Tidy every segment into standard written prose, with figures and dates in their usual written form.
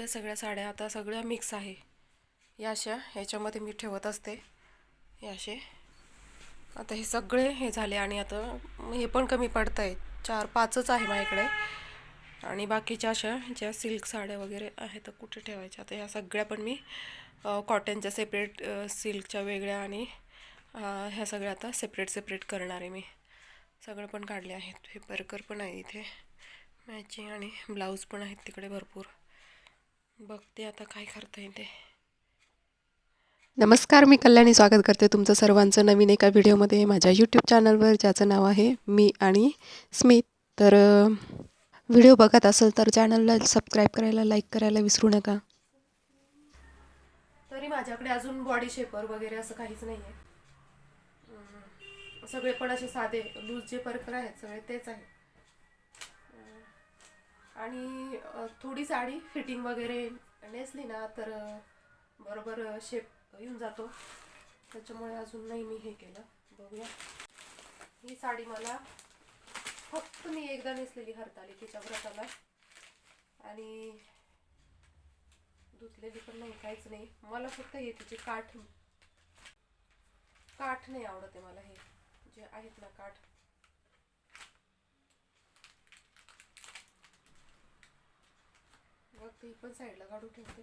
एवढ्या सगळ्या साड्या आता सगळ्या मिक्स आहे. या अशा ह्याच्यामध्ये मी ठेवत असते हे असे. आता हे सगळे हे झाले आणि आता हे पण कमी पडत आहे. 4-5च आहे माझ्याकडे. आणि बाकीच्या अशा ज्या सिल्क साड्या वगैरे आहेत तर कुठे ठेवायच्या. आता ह्या सगळ्या पण मी कॉटनच्या सेपरेट, सिल्कच्या वेगळ्या आणि ह्या सगळ्या आता सेपरेट करणार आहे मी. सगळं पण काढले आहेत. हे परकर पण आहे इथे मॅचिंग आणि ब्लाऊज पण आहेत तिकडे भरपूर. बघते आता काय करता येईल ते. नमस्कार, मी कल्याणी स्वागत करते तुमचं सर्वांचं नवीन एका व्हिडिओमध्ये माझ्या यूट्यूब चॅनलवर, ज्याचं नाव आहे मी आणि स्मित. तर व्हिडिओ बघत असेल तर चॅनलला सबस्क्राईब करायला, लाईक करायला विसरू नका. तरी माझ्याकडे अजून बॉडी शेपर वगैरे असं काहीच नाही आहे. सगळे पण असे साधे लूज जे परकर आहेत सगळे तेच आहेत. आणि थोडी साडी फिटिंग वगैरे नेसली ना तर बरोबर शेप येऊन जातो. त्याच्यामुळे अजून नाही मी हे केलं. बघूया. ही साडी मला फक्त मी एकदा नेसलेली हरतालिकेच्या व्रताला आणि धुतलेली पण नाही, काहीच नाही. मला फक्त हे तिचे काठ नाही आवडते मला. हे जे आहेत ना काठ, बघ ती पण साईडला काढून ठेवते.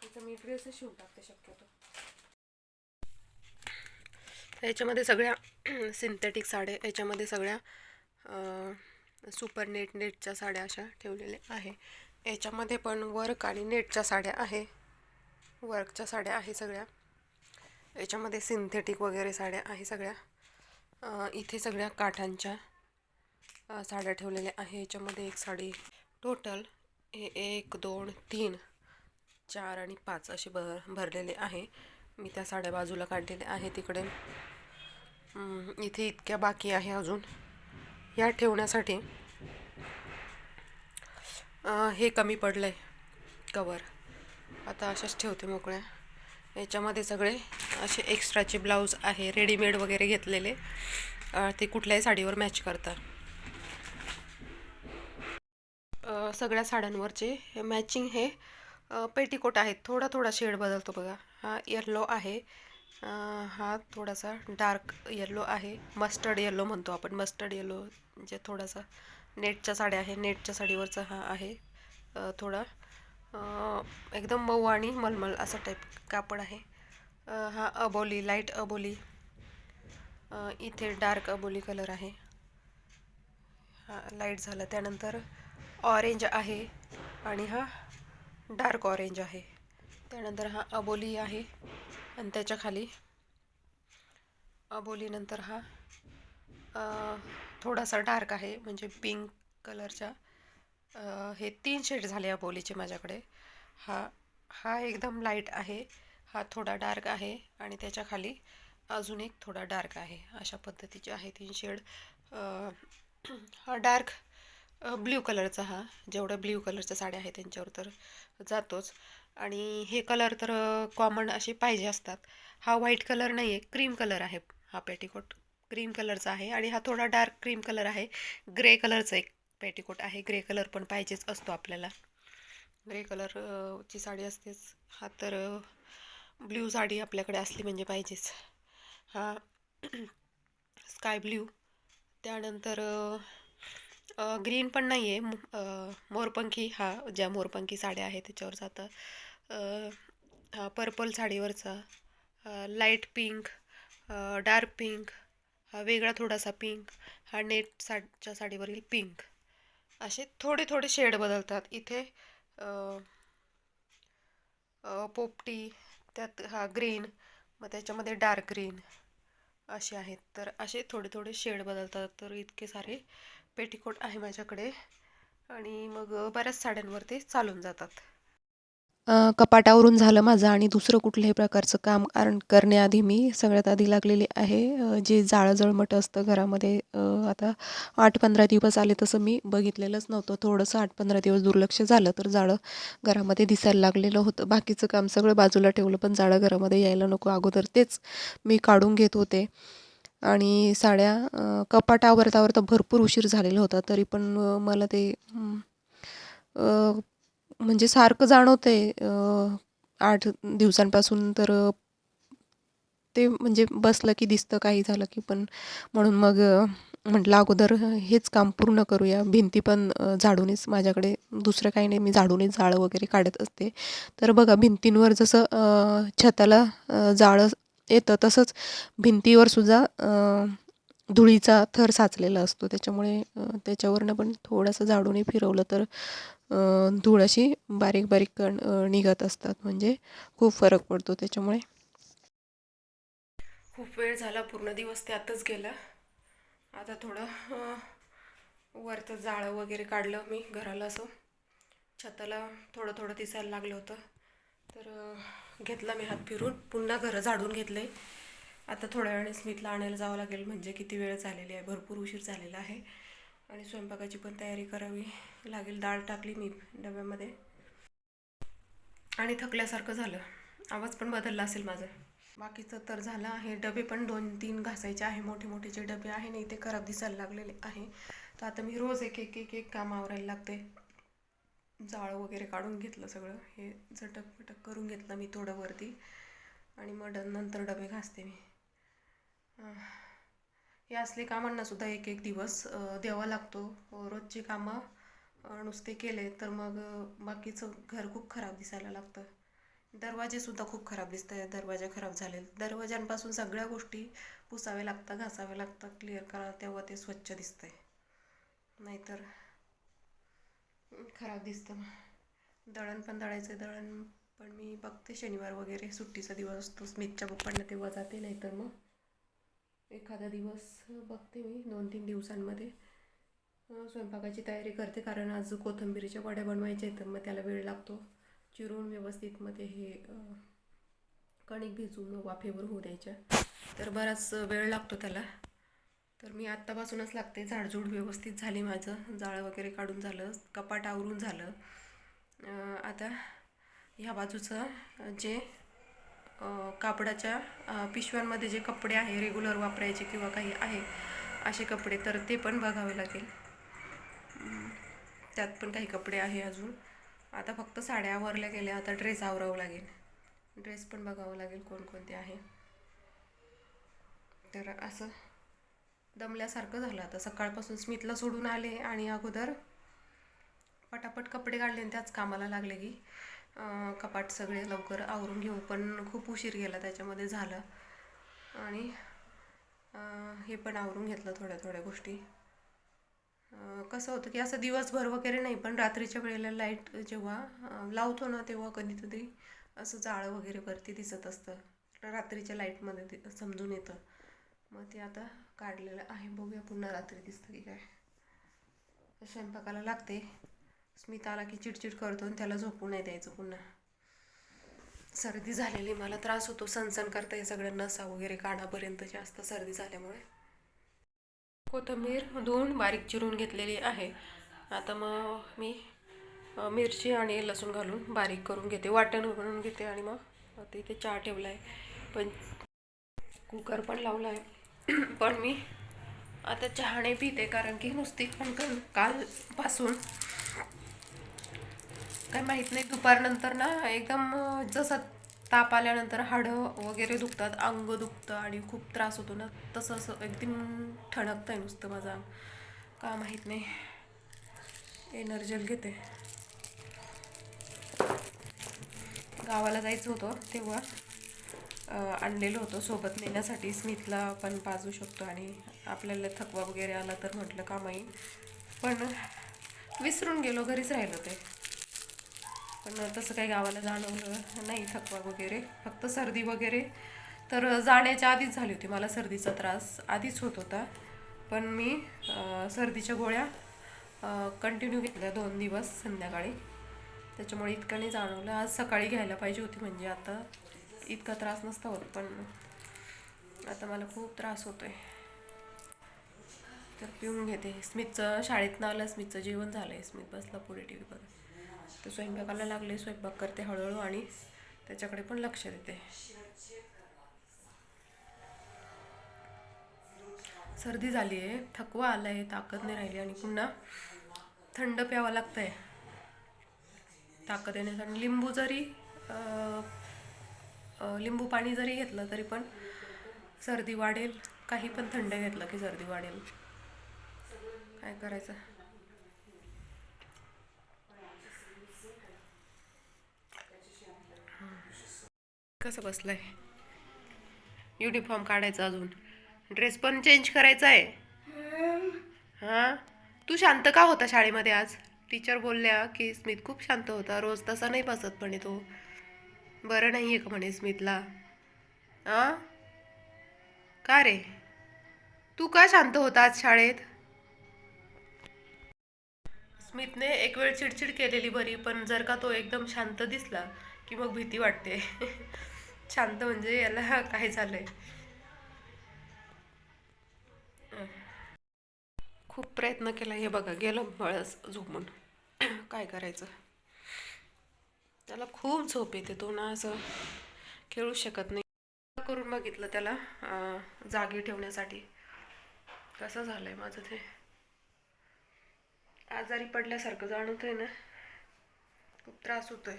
तिचा मी ड्रेसच शिवून टाकते शक्यतो. याच्यामध्ये सगळ्या सिंथेटिक साड्या, याच्यामध्ये सगळ्या सुपर नेटच्या साड्या अशा ठेवलेल्या आहे. याच्यामध्ये पण वर्क आणि नेटच्या साड्या आहे. वर्कच्या साड्या आहे सगळ्या. याच्यामध्ये सिंथेटिक वगैरे साड्या आहे सगळ्या. इथे सगळ्या काठांच्या साड्या ठेवलेल्या आहे. याच्यामध्ये एक साडी टोटल हे 1, 2, 3, 4 आणि 5 असे भरलेले आहे. मी त्या साड्या बाजूला काढलेल्या आहे तिकडे. इथे इतक्या बाकी आहे अजून या ठेवण्यासाठी. हे कमी पडलं आहे कवर. आता अशाच ठेवते मोकळ्या. याच्यामध्ये सगळे असे एक्स्ट्राचे ब्लाऊज आहे रेडीमेड वगैरे घेतलेले. ते कुठल्याही साडीवर मॅच करतात. सगळ्या साड्यांवरचे मॅचिंग हे पेटीकोट आहेत. थोडा शेड बदलतो बघा. हा येल्लो आहे, हा थोडासा डार्क येल्लो आहे. मस्टर्ड येल्लो म्हणतो आपण. मस्टर्ड येल्लो जे थोडासा नेटच्या साड्या आहे. नेटच्या साडीवरचा हा आहे थोडा एकदम मऊ आणि मलमल असा टाईप कापड आहे. हा अबोली, लाईट अबोली. इथे डार्क अबोली कलर आहे. हा लाईट झाला. त्यानंतर ऑरेंज आहे आणि हा डार्क ऑरेंज आहे. त्यानंतर हा अबोली आहे आणि त्याच्या खाली अबोलीनंतर हा थोडासा डार्क आहे म्हणजे पिंक कलरच्या. हे 3 शेड झाले अबोलीचे माझ्याकडे. हा एकदम लाईट आहे, हा थोडा डार्क आहे आणि त्याच्या खाली अजून एक थोडा डार्क आहे. अशा पद्धतीचे आहे 3 शेड. हा डार्क ब्ल्यू कलरचा, हा जेवढ्या ब्ल्यू कलरच्या साड्या आहेत त्यांच्यावर तर जातोच. आणि हे कलर तर कॉमन असे पाहिजे असतात. हा व्हाईट कलर नाही आहे, क्रीम कलर आहे. हा पेटीकोट क्रीम कलरचा आहे आणि हा थोडा डार्क क्रीम कलर आहे. ग्रे कलरचा एक पेटीकोट आहे. ग्रे कलर पण पाहिजेच असतो आपल्याला. ग्रे कलर ची साडी असतेच. हा तर ब्ल्यू साडी आपल्याकडे असली म्हणजे पाहिजेच. हा स्काय ब्ल्यू. त्यानंतर ग्रीन पण नाही आहे, मोरपंखी. हा ज्या मोरपंखी साड्या आहेत त्याच्यावर जातं. हा पर्पल साडीवरचा. लाईट पिंक, डार्क पिंक, हा वेगळा थोडासा पिंक, हा नेटच्या साडीवरील पिंक. असे थोडे शेड बदलतात. इथे पोपटी, त्यात हा ग्रीन, मग त्याच्यामध्ये डार्क ग्रीन असे आहेत. तर असे थोडे शेड बदलतात. तर इतके सारे पेटीकोट आहे माझ्याकडे आणि मग बऱ्याच साड्यांवर ते चालून जातात. कपाटावरून झालं माझं आणि दुसरं कुठल्याही प्रकारचं काम करण्याआधी मी सगळ्यात आधी लागलेली आहे जे जाळं जळमट असतं घरामध्ये. आता 8-15 दिवस आले तसं मी बघितलेलंच नव्हतं. थोडंसं 8-15 दिवस दुर्लक्ष झालं तर जाळं घरामध्ये दिसायला लागलेलं होतं. बाकीचं काम सगळं बाजूला ठेवलं, पण जाळं घरामध्ये यायला नको अगोदर तेच मी काढून घेत होते. आणि साड्या कपाट आवरता भरपूर उशीर झालेला होता. तरी पण मला ते म्हणजे सारखं जाणवतंय 8 दिवसांपासून. तर ते म्हणजे बसलं की दिसतं, काही झालं की. पण म्हणून मग म्हटलं अगोदर हेच काम पूर्ण करूया. भिंती पण झाडूनच, माझ्याकडे दुसरं काही नाही, मी झाडूनच जाळं वगैरे काढत असते. तर बघा, भिंतींवर जसं छताला जाळं येतं, तसंच भिंतीवर सुद्धा धुळीचा थर साचलेला असतो. त्याच्यामुळे त्याच्यावरनं पण थोडंसं झाडूने फिरवलं तर धूळ अशी बारीक बारीक कण निघत असतात. म्हणजे खूप फरक पडतो त्याच्यामुळे. खूप वेळ झाला, पूर्ण दिवस त्यातच गेला. आता थोडं वरचं जाळं वगैरे काढलं मी घराला, असं छताला थोडं थोडं दिसायला लागलं होतं. तर घेतला मी हात फिरून, पुन्हा घरं झाडून घेतले. आता थोड्या वेळाने स्मितला आणायला जावं लागेल, म्हणजे किती वेळ झालेली आहे, भरपूर उशीर झालेला आहे. आणि स्वयंपाकाची पण तयारी करावी लागेल. डाळ टाकली मी डब्यामध्ये आणि थकल्यासारखं झालं. आवाज पण बदलला असेल माझा. बाकीचं तर झालं आहे. डबे पण 2-3 घासायचे आहे. मोठे मोठे जे डबे आहे ना, ते खराब दिसायला लागलेले आहे. तर आता मी रोज एक एक एक एक काम आवरायला लागते. जाळं वगैरे काढून घेतलं सगळं, हे झटक पटक करून घेतलं मी थोडं वरती, आणि मग नंतर डबे घासते मी. हे असले कामांना सुद्धा एक एक दिवस द्यावा लागतो. रोजची कामं नुसते केले तर मग बाकीचं घर खूप खराब दिसायला लागतं. दरवाजेसुद्धा खूप खराब दिसत आहेत. दरवाजे खराब झाले, दरवाजांपासून सगळ्या गोष्टी पुसाव्या लागतात, घासाव्या लागतात, क्लिअर करा, तेव्हा ते स्वच्छ दिसतंय. नाहीतर खराब दिसतं. दळण पण दळायचं. दळण पण मी बघते, शनिवार वगैरे सुट्टीचा दिवस असतो स्मितच्या पप्पांना, तेव्हा जाते. नाहीतर मग एखादा दिवस बघते मी 2-3 दिवसांमध्ये. स्वयंपाकाची तयारी करते, कारण आज कोथिंबीरीच्या वड्या बनवायच्या आहेत, तर मग त्याला वेळ लागतो. चिरून व्यवस्थित मध्ये हे कणिक भिजवून वाफेवर होऊ द्यायच्या, तर बराच वेळ लागतो त्याला. तर मी आत्तापासूनच लागते. झाडझूड व्यवस्थित झाली, माझं जाळं वगैरे काढून झालं, कपाट आवरून झालं. आता ह्या बाजूचं जे कापडाच्या पिशव्यांमध्ये जे कपडे आहे रेग्युलर वापरायचे किंवा काही आहे असे कपडे, तर ते पण बघावे लागेल. त्यात पण काही कपडे आहे अजून. आता फक्त साड्या आवरल्या गेल्या, आता ड्रेस आवरावं लागेल. ड्रेस पण बघावं लागेल कोणकोणते आहे. तर असं दमल्यासारखं झालं. आता सकाळपासून स्मितला सोडून आले आणि अगोदर पटापट कपडे काढले आणि त्याच कामाला लागले की कपाट सगळे लवकर आवरून घेऊ. पण खूप उशीर गेला त्याच्यामध्ये झालं. आणि हे पण आवरून घेतलं, थोड्या थोड्या गोष्टी. कसं होतं की असं दिवसभर वगैरे नाही, पण रात्रीच्या वेळेला लाईट जेव्हा लावतो ना, तेव्हा कधीतरी असं जाळं वगैरे वरती दिसत असतं. रात्रीच्या लाईटमध्ये समजून येतं. मग ते आता काढलेलं आहे, बघूया पुन्हा रात्री दिसतं की काय. स्वयंपाकाला लागते. स्मित आला की चिडचिड करतो आणि त्याला झोपू नाही द्यायचं पुन्हा. सर्दी झालेली, मला त्रास होतो, सणसण करता, हे सगळं नसा वगैरे कानापर्यंत जास्त सर्दी झाल्यामुळे. कोथिंबीर धुवून बारीक चिरून घेतलेली आहे. आता मग मी मिरची आणि लसूण घालून बारीक करून घेते, वाटण करून घेते. आणि मग इथे चहा ठेवला आहे, पण कुकर पण लावला आहे. पण मी आता चहा नाही पिते, कारण की नुसती कणकण कालपासून काय माहीत नाही, दुपारनंतर ना एकदम जसं ताप आल्यानंतर हाडं वगैरे दुखतात, अंग दुखतं आणि खूप त्रास होतो ना, तसं असं एकदम ठणकतं आहे नुसतं माझं अंग, का माहीत नाही. एनर्जल घेते. गावाला जायचं होतं तेव्हा आणलेलं होतं सोबत नेण्यासाठी, स्मितला पण पाजू शकतो आणि आपल्याला थकवा वगैरे आला तर म्हटलं कामा येईल. पण विसरून गेलो, घरीच राहिलं ते. पण तसं काही गावाला जाणवलं नाही, थकवा वगैरे, फक्त सर्दी वगैरे तर जाण्याच्या आधीच झाली होती. मला सर्दीचा त्रास आधीच होत होता, पण मी सर्दीच्या गोळ्या कंटिन्यू घेतल्या 2 दिवस संध्याकाळी, त्याच्यामुळे इतकं नाही जाणवलं. आज सकाळी घ्यायला पाहिजे होती, म्हणजे आता इतका त्रास नसता होत, पण आता मला खूप त्रास होतो आहे. तर पिऊन घेते. स्मितचं शाळेतनं आलं, स्मितचं जेवण झालं आहे, स्मित बसला पुढे टी व्ही बघत. तर स्वयंपाकाला लागले, स्वयंपाक करते हळूहळू आणि त्याच्याकडे पण लक्ष देते. सर्दी झाली आहे, थकवा आला आहे, ताकद नाही राहिली आणि पुन्हा थंड प्यावं लागतं आहे. ताकद येण्यासाठी लिंबू जरी लिंबू पाणी जरी घेतलं तरी पण सर्दी वाढेल. काही पण थंड घेतलं की सर्दी वाढेल. काय करायचं. कसं बसलंय. युनिफॉर्म काढायचा अजून. ड्रेस पण चेंज करायचा आहे. हां तू शांत का होता शाळेमध्ये आज. टीचर बोलल्या की स्मित खूप शांत होता. रोज तसा नाही बसत म्हणे तो. बरं नाही आहे का म्हणे स्मितला. हां का रे. तू का शांत होता आज शाळेत. स्मितने एक वेळ चिडचिड केलेली बरी, पण जर का तो एकदम शांत दिसला की मग भीती वाटते. शांत म्हणजे याला काय झालंय. खूप प्रयत्न केला. हे बघा गेलं बळस झोपून. काय करायचं. त्याला खूप झोप येते. तो ना असं खेळू शकत नाही. करून बघितलं त्याला जागी ठेवण्यासाठी. कसं झालंय माझं ते. आजारी पडल्यासारखं जाणवतंय ना. खूप त्रास होतोय.